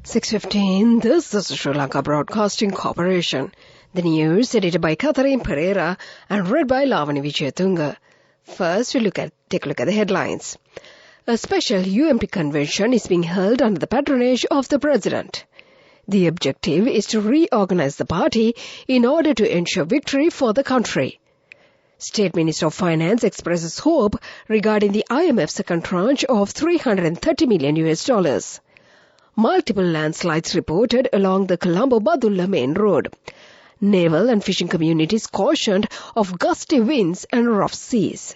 6:15, this is Sri Lanka Broadcasting Corporation. The news edited by Catherine Pereira and read by Lavani Vijayatunga. First, take a look at the headlines. A special UMP convention is being held under the patronage of the President. The objective is to reorganize the party in order to ensure victory for the country. State Minister of Finance expresses hope regarding the IMF second tranche of $330 million. Multiple landslides reported along the Colombo-Badulla main road. Naval and fishing communities cautioned of gusty winds and rough seas.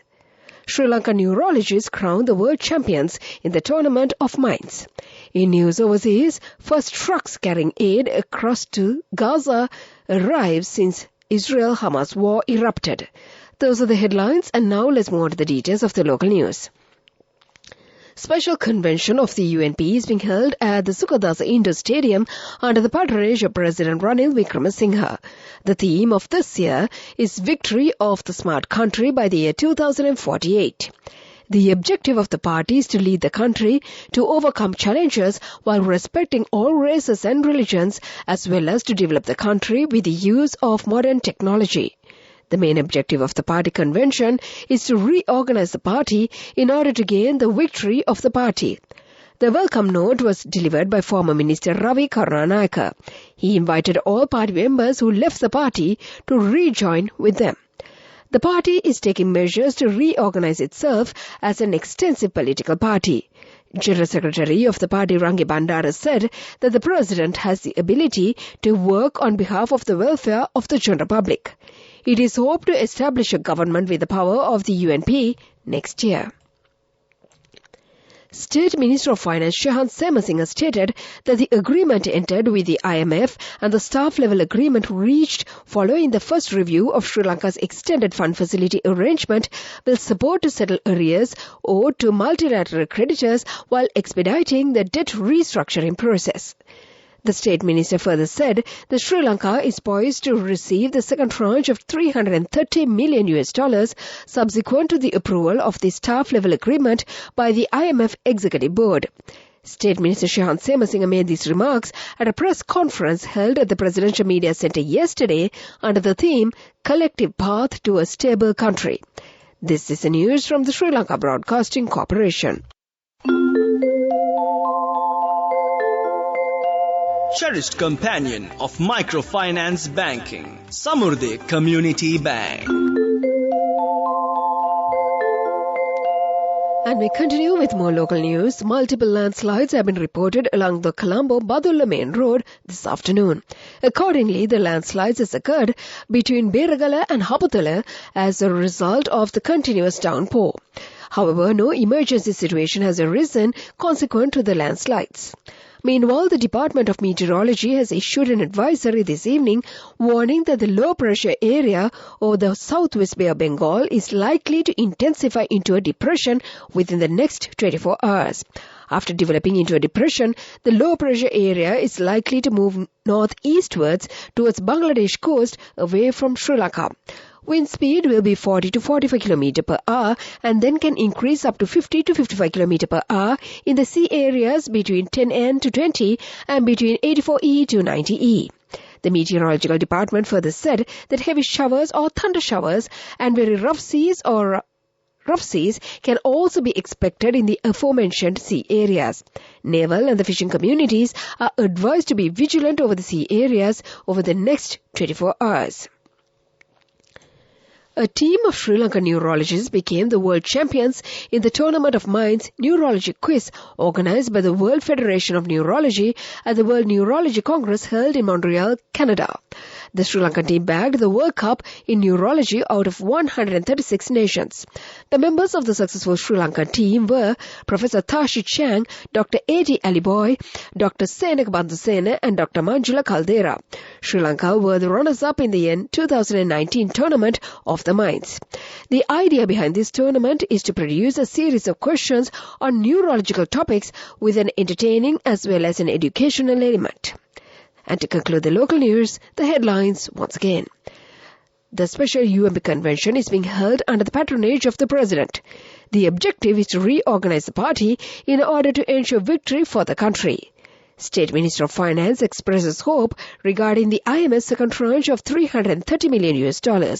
Sri Lankan neurologists crowned the world champions in the Tournament of Minds. In news overseas, first trucks carrying aid across to Gaza arrived since Israel-Hamas war erupted. Those are the headlines, and now let's move on to the details of the local news. Special convention of the UNP is being held at the Sukadasa Indoor Stadium under the patronage of President Ranil Wickremesinghe. The theme of this year is Victory of the Smart Country by the year 2048. The objective of the party is to lead the country to overcome challenges while respecting all races and religions, as well as to develop the country with the use of modern technology. The main objective of the party convention is to reorganize the party in order to gain the victory of the party. The welcome note was delivered by former Minister Ravi Karunanayake. He invited all party members who left the party to rejoin with them. The party is taking measures to reorganize itself as an extensive political party. General Secretary of the party Rangi Bandara said that the President has the ability to work on behalf of the welfare of the general public. It is hoped to establish a government with the power of the UNP next year. State Minister of Finance Shahan Semasinghe stated that the agreement entered with the IMF and the staff-level agreement reached following the first review of Sri Lanka's extended fund facility arrangement will support to settle arrears owed to multilateral creditors while expediting the debt restructuring process. The State Minister further said that Sri Lanka is poised to receive the second tranche of $330 million subsequent to the approval of the staff-level agreement by the IMF Executive Board. State Minister Shahan Semasinghe made these remarks at a press conference held at the Presidential Media Centre yesterday under the theme Collective Path to a Stable Country. This is the news from the Sri Lanka Broadcasting Corporation. Cherished companion of microfinance banking, Samurdhi Community Bank. And we continue with more local news. Multiple landslides have been reported along the Colombo-Badulla main road this afternoon. Accordingly, the landslides has occurred between Beragala and Haputala as a result of the continuous downpour. However, no emergency situation has arisen consequent to the landslides. Meanwhile, the Department of Meteorology has issued an advisory this evening warning that the low-pressure area over the southwest Bay of Bengal is likely to intensify into a depression within the next 24 hours. After developing into a depression, the low-pressure area is likely to move northeastwards towards Bangladesh coast away from Sri Lanka. Wind speed will be 40 to 45 km per hour and then can increase up to 50 to 55 km per hour in the sea areas between 10N to 20 and between 84E to 90E. The Meteorological Department further said that heavy showers or thunder showers and very rough seas can also be expected in the aforementioned sea areas. Naval and the fishing communities are advised to be vigilant over the sea areas over the next 24 hours. A team of Sri Lankan neurologists became the world champions in the Tournament of Minds Neurology Quiz organized by the World Federation of Neurology at the World Neurology Congress held in Montreal, Canada. The Sri Lankan team bagged the World Cup in neurology out of 136 nations. The members of the successful Sri Lankan team were Professor Tashi Chang, Dr. A.T. Aliboy, Dr. Senak Bandusena and Dr. Manjula Caldera. Sri Lanka were the runners-up in the 2019 Tournament of the Minds. The idea behind this tournament is to produce a series of questions on neurological topics with an entertaining as well as an educational element. And to conclude the local news, the headlines once again. The special UMP convention is being held under the patronage of the President. The objective is to reorganize the party in order to ensure victory for the country. State Minister of Finance expresses hope regarding the IMF's second tranche of $330 million.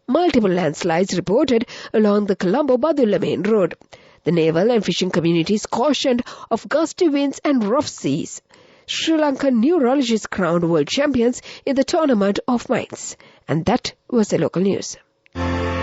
Multiple landslides reported along the Colombo-Badulla main road. The naval and fishing communities cautioned of gusty winds and rough seas. Sri Lankan neurologists crowned world champions in the tournament of minds. And that was the local news.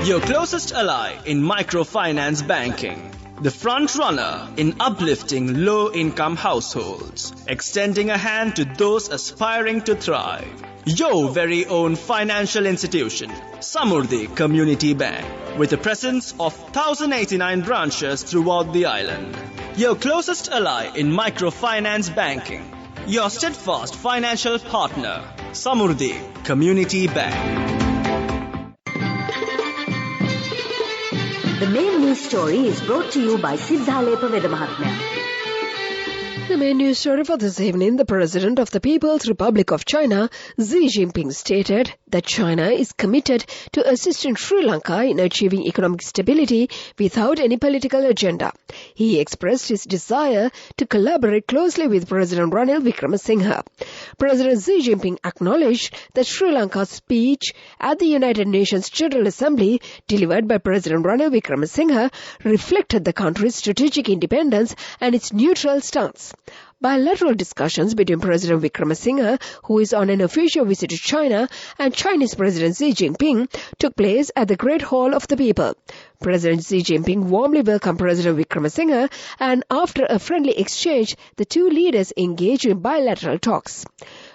Your closest ally in microfinance banking. The front runner in uplifting low-income households. Extending a hand to those aspiring to thrive. Your very own financial institution. Samurdhi Community Bank. With a presence of 1,089 branches throughout the island. Your closest ally in microfinance banking. Your steadfast financial partner, Samurdhi Community Bank. The main news story is brought to you by Sinhala Mahatmya. The main news story for this evening, the President of the People's Republic of China, Xi Jinping, stated that China is committed to assisting Sri Lanka in achieving economic stability without any political agenda. He expressed his desire to collaborate closely with President Ranil Wickremesinghe. President Xi Jinping acknowledged that Sri Lanka's speech at the United Nations General Assembly, delivered by President Ranil Wickremesinghe, reflected the country's strategic independence and its neutral stance. Bilateral discussions between President Wickremesinghe, who is on an official visit to China, and Chinese President Xi Jinping took place at the Great Hall of the People. President Xi Jinping warmly welcomed President Wickremesinghe, and after a friendly exchange, the two leaders engaged in bilateral talks.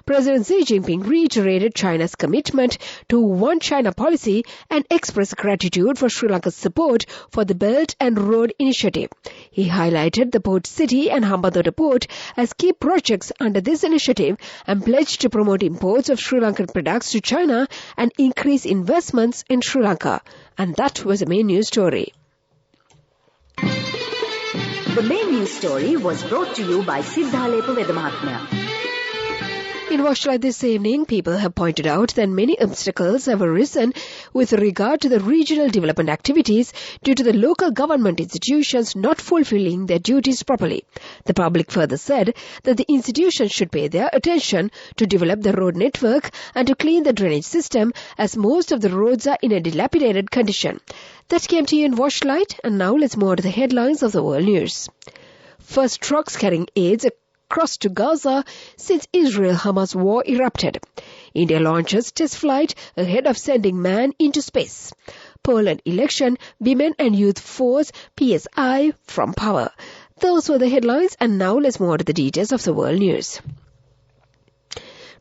President Xi Jinping reiterated China's commitment to One China policy and expressed gratitude for Sri Lanka's support for the Belt and Road Initiative. He highlighted the port city and Hambantota port as key projects under this initiative and pledged to promote imports of Sri Lankan products to China and increase investments in Sri Lanka. And that was the main news story. The main news story was brought to you by Sinhala Mahatmya. In Watchlight this evening, people have pointed out that many obstacles have arisen with regard to the regional development activities due to the local government institutions not fulfilling their duties properly. The public further said that the institutions should pay their attention to develop the road network and to clean the drainage system, as most of the roads are in a dilapidated condition. That came to you in Watchlight, and now let's move on to the headlines of the world news. First, trucks carrying aids crossed to Gaza since Israel-Hamas war erupted. India launches test flight ahead of sending man into space. Poland election, women and youth force PSI from power. Those were the headlines, and now let's move on to the details of the world news.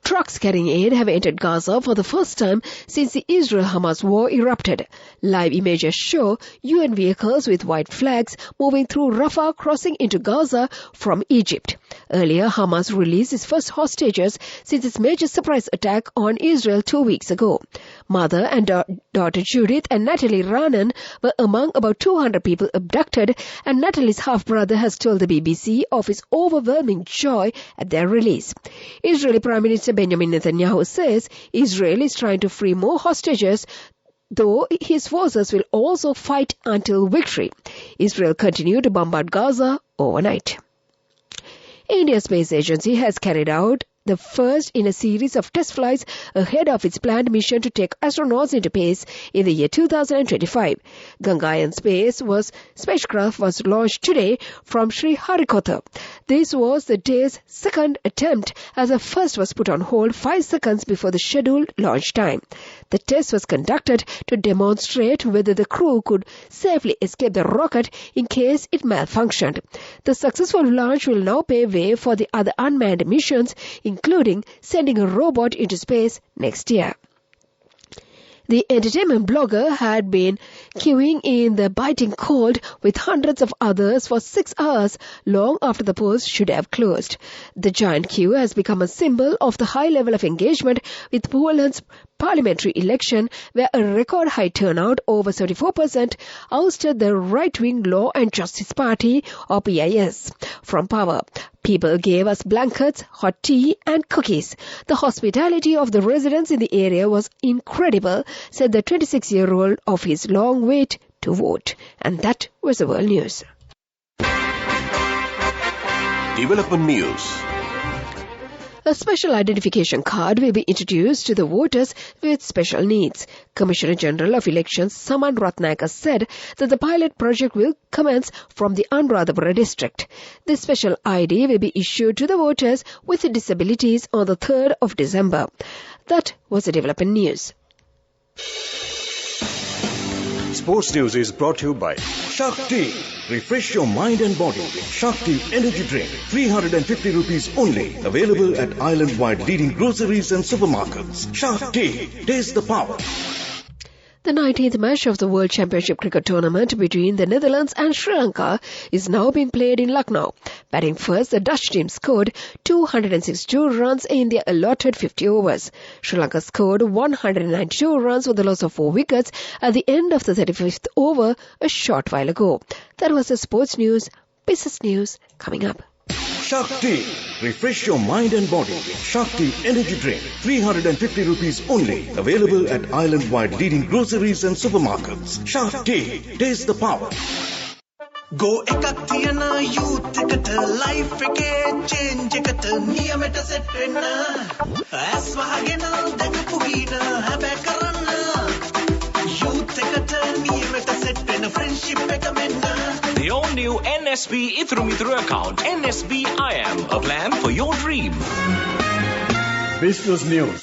Trucks carrying aid have entered Gaza for the first time since the Israel-Hamas war erupted. Live images show UN vehicles with white flags moving through Rafah, crossing into Gaza from Egypt. Earlier, Hamas released its first hostages since its major surprise attack on Israel 2 weeks ago. Mother and daughter Judith and Natalie Ranan were among about 200 people abducted, and Natalie's half-brother has told the BBC of his overwhelming joy at their release. Israeli Prime Minister Benjamin Netanyahu says Israel is trying to free more hostages, though his forces will also fight until victory. Israel continued to bombard Gaza overnight. India's space agency has carried out the first in a series of test flights ahead of its planned mission to take astronauts into space in the year 2025. Gangayaan spacecraft was launched today from Sriharikota. This was the day's second attempt, as the first was put on hold 5 seconds before the scheduled launch time. The test was conducted to demonstrate whether the crew could safely escape the rocket in case it malfunctioned. The successful launch will now pave way for the other unmanned missions, including sending a robot into space next year. The entertainment blogger had been queuing in the biting cold with hundreds of others for 6 hours long after the polls should have closed. The giant queue has become a symbol of the high level of engagement with Poland's parliamentary election, where a record high turnout, over 74%, ousted the right-wing Law and Justice Party, or PIS, from power. People gave us blankets, hot tea and cookies. The hospitality of the residents in the area was incredible, said the 26-year-old of his long wait to vote. And that was the world news. Development news. A special identification card will be introduced to the voters with special needs. Commissioner General of Elections Saman Ratnayaka said that the pilot project will commence from the Anuradhapura district. This special ID will be issued to the voters with disabilities on the 3rd of December. That was the development news. Sports News is brought to you by Shakti. Refresh your mind and body with Shakti Energy Drink. 350 rupees only. Available at island-wide leading groceries and supermarkets. Shakti. Taste the power. The 19th match of the World Championship Cricket Tournament between the Netherlands and Sri Lanka is now being played in Lucknow. Batting first, the Dutch team scored 262 runs in their allotted 50 overs. Sri Lanka scored 192 runs with a loss of 4 wickets at the end of the 35th over a short while ago. That was the sports news. Business news coming up. Shakti. Refresh your mind and body with Shakti Energy Drink. 350 rupees only. Available at island-wide leading groceries and supermarkets. Shakti. Taste the power. Go ekathiyana youth ekat life eke change ekat niyameta set wenna as wahagena dakapu hina habe karanna youth ekat niyameta set wenna friendship eka menna. The all-new NSB Ithru account, NSB IM, a plan for your dream. Business News,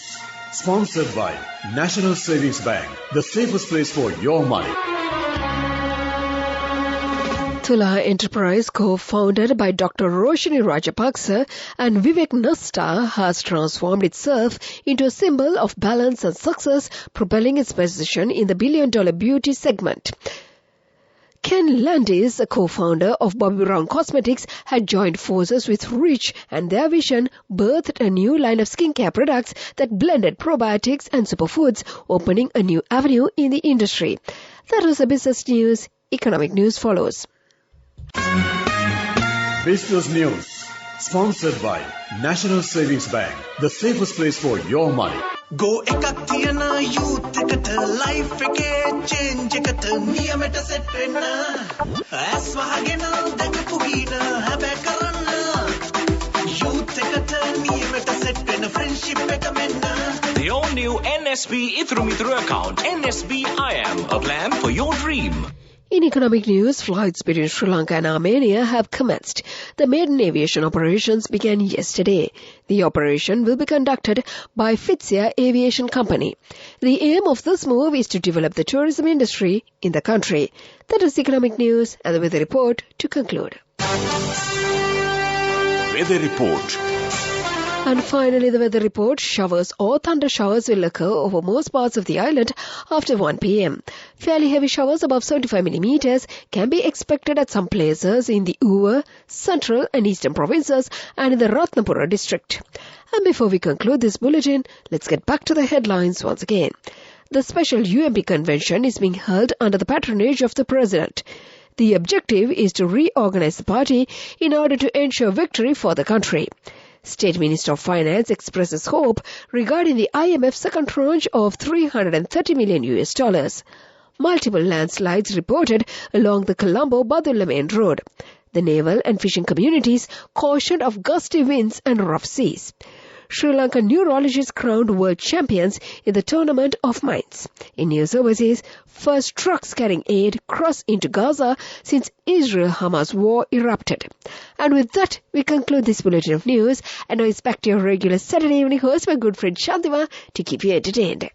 sponsored by National Savings Bank, the safest place for your money. Tula Enterprise, co-founded by Dr. Roshini Rajapaksa and Vivek Nasta, has transformed itself into a symbol of balance and success, propelling its position in the billion-dollar beauty segment. Ken Landis, a co-founder of Bobbi Brown Cosmetics, had joined forces with Rich, and their vision birthed a new line of skincare products that blended probiotics and superfoods, opening a new avenue in the industry. That was the business news. Economic news follows. Business News, sponsored by National Savings Bank, the safest place for your money. Go ekathiyana youth ekat life eke change ekat niyameta set wenna as wahagena dakapu hina habe karanna youth ekat niyameta set wenna friendship eka menna. The all-new NSB Ithru account, NSB IM, a plan for your dream. In economic news, flights between Sri Lanka and Armenia have commenced. The maiden aviation operations began yesterday. The operation will be conducted by Fitsia Aviation Company. The aim of this move is to develop the tourism industry in the country. That is economic news, and the weather report to conclude. Weather report. And finally, the weather report. Showers or thunder showers will occur over most parts of the island after 1 p.m. Fairly heavy showers above 75 millimeters can be expected at some places in the Uva, central and eastern provinces and in the Ratnapura district. And before we conclude this bulletin, let's get back to the headlines once again. The special UMP convention is being held under the patronage of the President. The objective is to reorganize the party in order to ensure victory for the country. State Minister of Finance expresses hope regarding the IMF's second tranche of $330 million. Multiple landslides reported along the Colombo-Badulla main road. The naval and fishing communities cautioned of gusty winds and rough seas. Sri Lankan neurologists crowned world champions in the tournament of minds. In news overseas, first trucks carrying aid crossed into Gaza since Israel-Hamas war erupted. And with that, we conclude this bulletin of news. And now it's back to your regular Saturday evening host, my good friend Shantima, to keep you entertained.